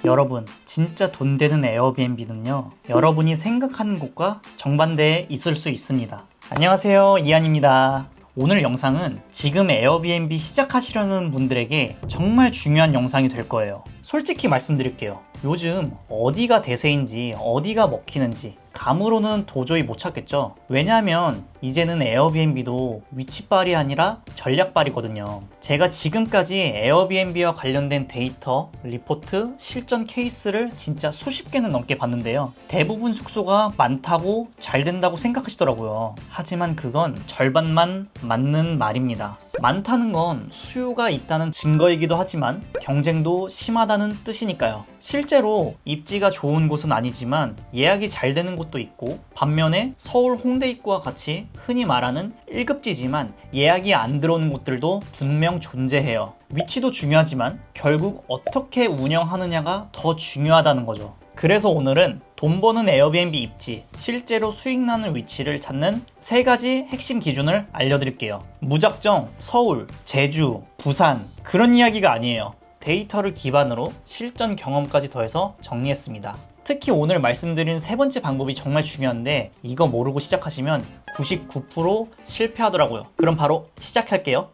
여러분, 진짜 돈 되는 에어비앤비는요, 여러분이 생각하는 곳과 정반대에 있을 수 있습니다. 안녕하세요, 이한입니다. 오늘 영상은 지금 에어비앤비 시작하시려는 분들에게 정말 중요한 영상이 될 거예요. 솔직히 말씀드릴게요. 요즘 어디가 대세인지 어디가 먹히는지 감으로는 도저히 못 찾겠죠. 왜냐하면 이제는 에어비앤비도 위치빨이 아니라 전략빨이거든요. 제가 지금까지 에어비앤비와 관련된 데이터, 리포트, 실전 케이스를 진짜 수십 개는 넘게 봤는데요. 대부분 숙소가 많다고 잘 된다고 생각하시더라고요. 하지만 그건 절반만 맞는 말입니다. 많다는 건 수요가 있다는 증거이기도 하지만 경쟁도 심하다는 뜻이니까요. 실제로 입지가 좋은 곳은 아니지만 예약이 잘 되는 곳도 있고, 반면에 서울 홍대 입구와 같이 흔히 말하는 1급지지만 예약이 안 들어오는 곳들도 분명 존재해요. 위치도 중요하지만 결국 어떻게 운영하느냐가 더 중요하다는 거죠. 그래서 오늘은 돈 버는 에어비앤비 입지, 실제로 수익 나는 위치를 찾는 3가지 핵심 기준을 알려드릴게요. 무작정 서울, 제주, 부산 그런 이야기가 아니에요. 데이터를 기반으로 실전 경험까지 더해서 정리했습니다. 특히 오늘 말씀드린 3번째 방법이 정말 중요한데 이거 모르고 시작하시면 99% 실패하더라고요. 그럼 바로 시작할게요.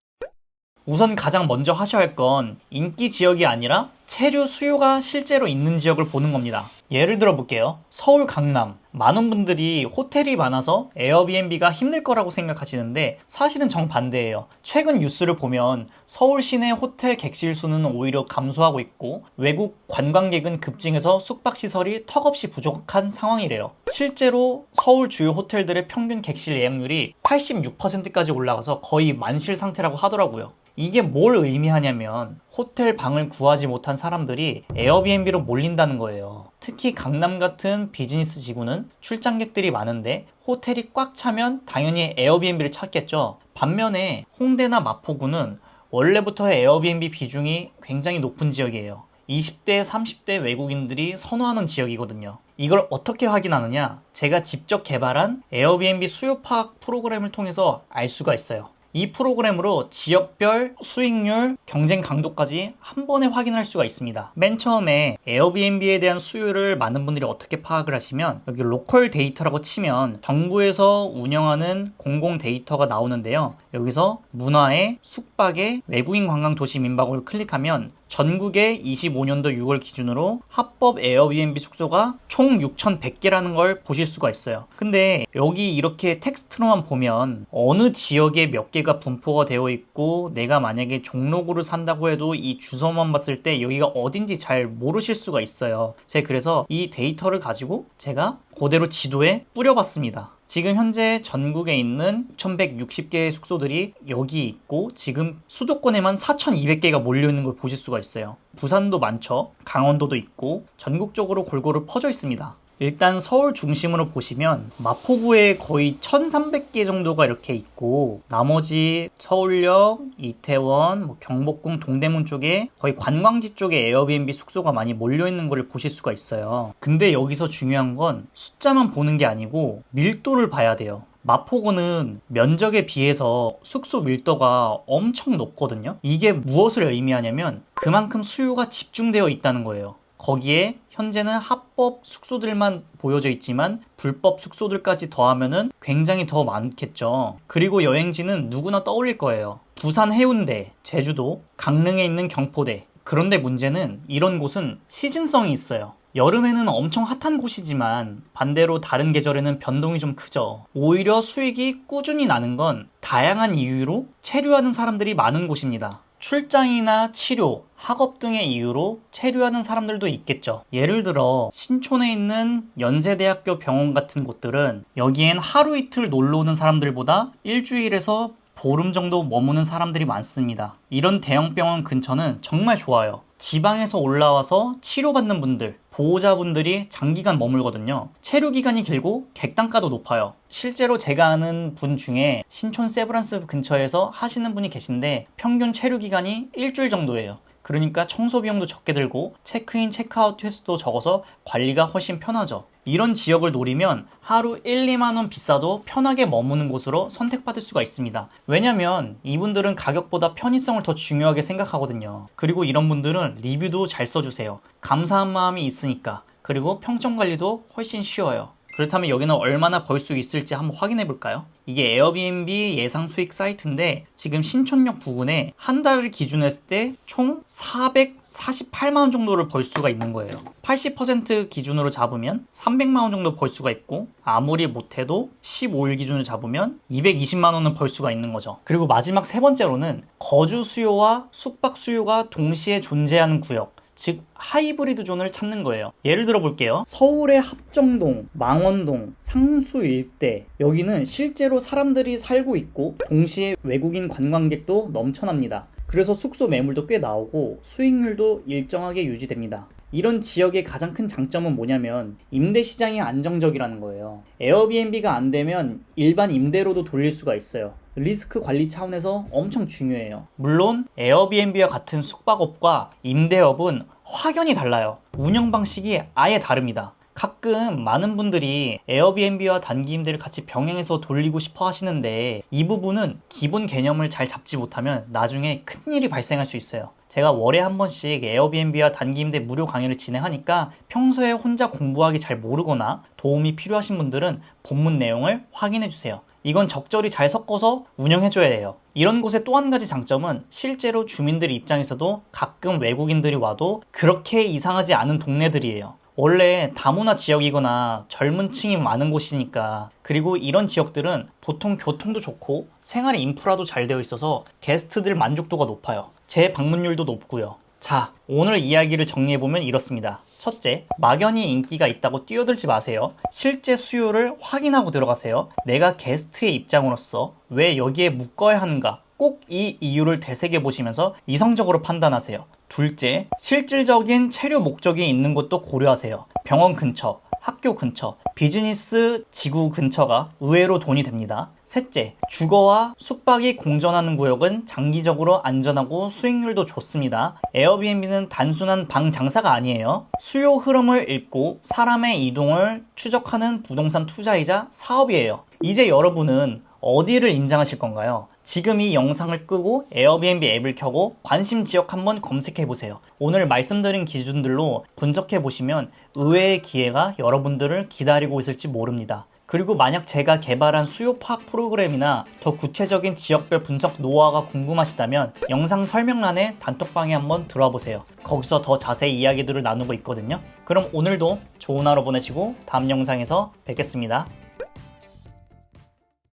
우선 가장 먼저 하셔야 할 건 인기 지역이 아니라 체류 수요가 실제로 있는 지역을 보는 겁니다. 예를 들어 볼게요. 서울 강남. 많은 분들이 호텔이 많아서 에어비앤비가 힘들 거라고 생각하시는데 사실은 정반대예요. 최근 뉴스를 보면 서울 시내 호텔 객실 수는 오히려 감소하고 있고 외국 관광객은 급증해서 숙박시설이 턱없이 부족한 상황이래요. 실제로 서울 주요 호텔들의 평균 객실 예약률이 86%까지 올라가서 거의 만실 상태라고 하더라고요. 이게 뭘 의미하냐면 호텔 방을 구하지 못한 사람들이 에어비앤비로 몰린다는 거예요. 특히 강남 같은 비즈니스 지구는 출장객들이 많은데 호텔이 꽉 차면 당연히 에어비앤비를 찾겠죠. 반면에 홍대나 마포구는 원래부터 에어비앤비 비중이 굉장히 높은 지역이에요. 20대, 30대 외국인들이 선호하는 지역이거든요. 이걸 어떻게 확인하느냐? 제가 직접 개발한 에어비앤비 수요 파악 프로그램을 통해서 알 수가 있어요. 이 프로그램으로 지역별 수익률, 경쟁 강도까지 한 번에 확인할 수가 있습니다. 맨 처음에 에어비앤비에 대한 수요를 많은 분들이 어떻게 파악을 하시면 여기 로컬 데이터라고 치면 정부에서 운영하는 공공 데이터가 나오는데요. 여기서 문화의, 숙박의, 외국인 관광 도시 민박을 클릭하면 전국의 25년도 6월 기준으로 합법 에어비앤비 숙소가 총 6,100개라는 걸 보실 수가 있어요. 근데 여기 이렇게 텍스트로만 보면 어느 지역에 몇 개가 분포가 되어 있고 내가 만약에 종로구를 산다고 해도 이 주소만 봤을 때 여기가 어딘지 잘 모르실 수가 있어요. 제가 그래서 이 데이터를 가지고 제가 그대로 지도에 뿌려봤습니다. 지금 현재 전국에 있는 6,160개의 숙소들이 여기 있고 지금 수도권에만 4,200개가 몰려있는 걸 보실 수가 있어요. 부산도 많죠. 강원도도 있고 전국적으로 골고루 퍼져 있습니다. 일단 서울 중심으로 보시면 마포구에 거의 1,300개 정도가 이렇게 있고 나머지 서울역, 이태원, 경복궁, 동대문 쪽에 거의 관광지 쪽에 에어비앤비 숙소가 많이 몰려있는 걸 보실 수가 있어요. 근데 여기서 중요한 건 숫자만 보는 게 아니고 밀도를 봐야 돼요. 마포구는 면적에 비해서 숙소 밀도가 엄청 높거든요. 이게 무엇을 의미하냐면 그만큼 수요가 집중되어 있다는 거예요. 거기에 현재는 합법 숙소들만 보여져 있지만 불법 숙소들까지 더하면은 굉장히 더 많겠죠. 그리고 여행지는 누구나 떠올릴 거예요. 부산 해운대, 제주도, 강릉에 있는 경포대. 그런데 문제는 이런 곳은 시즌성이 있어요. 여름에는 엄청 핫한 곳이지만 반대로 다른 계절에는 변동이 좀 크죠. 오히려 수익이 꾸준히 나는 건 다양한 이유로 체류하는 사람들이 많은 곳입니다. 출장이나 치료, 학업 등의 이유로 체류하는 사람들도 있겠죠. 예를 들어 신촌에 있는 연세대학교 병원 같은 곳들은 여기엔 하루 이틀 놀러 오는 사람들보다 일주일에서 보름 정도 머무는 사람들이 많습니다. 이런 대형 병원 근처는 정말 좋아요. 지방에서 올라와서 치료받는 분들, 보호자분들이 장기간 머물거든요. 체류 기간이 길고 객단가도 높아요. 실제로 제가 아는 분 중에 신촌 세브란스 근처에서 하시는 분이 계신데 평균 체류 기간이 일주일 정도예요. 그러니까 청소 비용도 적게 들고 체크인, 체크아웃 횟수도 적어서 관리가 훨씬 편하죠. 이런 지역을 노리면 하루 1, 2만 원 비싸도 편하게 머무는 곳으로 선택받을 수가 있습니다. 왜냐면 이분들은 가격보다 편의성을 더 중요하게 생각하거든요. 그리고 이런 분들은 리뷰도 잘 써주세요. 감사한 마음이 있으니까. 그리고 평점 관리도 훨씬 쉬워요. 그렇다면 여기는 얼마나 벌 수 있을지 한번 확인해 볼까요? 이게 에어비앤비 예상 수익 사이트인데 지금 신촌역 부근에 한 달을 기준으로 했을 때 총 448만 원 정도를 벌 수가 있는 거예요. 80% 기준으로 잡으면 300만 원 정도 벌 수가 있고 아무리 못해도 15일 기준으로 잡으면 220만 원은 벌 수가 있는 거죠. 그리고 마지막 세 번째로는 거주 수요와 숙박 수요가 동시에 존재하는 구역, 즉 하이브리드 존을 찾는 거예요. 예를 들어 볼게요. 서울의 합정동, 망원동, 상수 일대, 여기는 실제로 사람들이 살고 있고 동시에 외국인 관광객도 넘쳐납니다. 그래서 숙소 매물도 꽤 나오고 수익률도 일정하게 유지됩니다. 이런 지역의 가장 큰 장점은 뭐냐면 임대 시장이 안정적이라는 거예요. 에어비앤비가 안 되면 일반 임대로도 돌릴 수가 있어요. 리스크 관리 차원에서 엄청 중요해요. 물론 에어비앤비와 같은 숙박업과 임대업은 확연히 달라요. 운영 방식이 아예 다릅니다. 가끔 많은 분들이 에어비앤비와 단기 임대를 같이 병행해서 돌리고 싶어 하시는데 이 부분은 기본 개념을 잘 잡지 못하면 나중에 큰일이 발생할 수 있어요. 제가 월에 한 번씩 에어비앤비와 단기 임대 무료 강의를 진행하니까 평소에 혼자 공부하기 잘 모르거나 도움이 필요하신 분들은 본문 내용을 확인해 주세요. 이건 적절히 잘 섞어서 운영해줘야 해요. 이런 곳의 또 한 가지 장점은 실제로 주민들 입장에서도 가끔 외국인들이 와도 그렇게 이상하지 않은 동네들이에요. 원래 다문화 지역이거나 젊은 층이 많은 곳이니까. 그리고 이런 지역들은 보통 교통도 좋고 생활 인프라도 잘 되어 있어서 게스트들 만족도가 높아요. 재방문율도 높고요. 자, 오늘 이야기를 정리해보면 이렇습니다. 첫째, 막연히 인기가 있다고 뛰어들지 마세요. 실제 수요를 확인하고 들어가세요. 내가 게스트의 입장으로서 왜 여기에 묵어야 하는가? 꼭 이 이유를 되새겨보시면서 이성적으로 판단하세요. 둘째, 실질적인 체류 목적이 있는 곳도 고려하세요. 병원 근처, 학교 근처, 비즈니스 지구 근처가 의외로 돈이 됩니다. 셋째, 주거와 숙박이 공존하는 구역은 장기적으로 안전하고 수익률도 좋습니다. 에어비앤비는 단순한 방 장사가 아니에요. 수요 흐름을 읽고 사람의 이동을 추적하는 부동산 투자이자 사업이에요. 이제 여러분은 어디를 인정하실 건가요? 지금 이 영상을 끄고 에어비앤비 앱을 켜고 관심 지역 한번 검색해보세요. 오늘 말씀드린 기준들로 분석해보시면 의외의 기회가 여러분들을 기다리고 있을지 모릅니다. 그리고 만약 제가 개발한 수요 파악 프로그램이나 더 구체적인 지역별 분석 노하우가 궁금하시다면 영상 설명란에 단톡방에 한번 들어와 보세요. 거기서 더 자세히 이야기들을 나누고 있거든요. 그럼 오늘도 좋은 하루 보내시고 다음 영상에서 뵙겠습니다.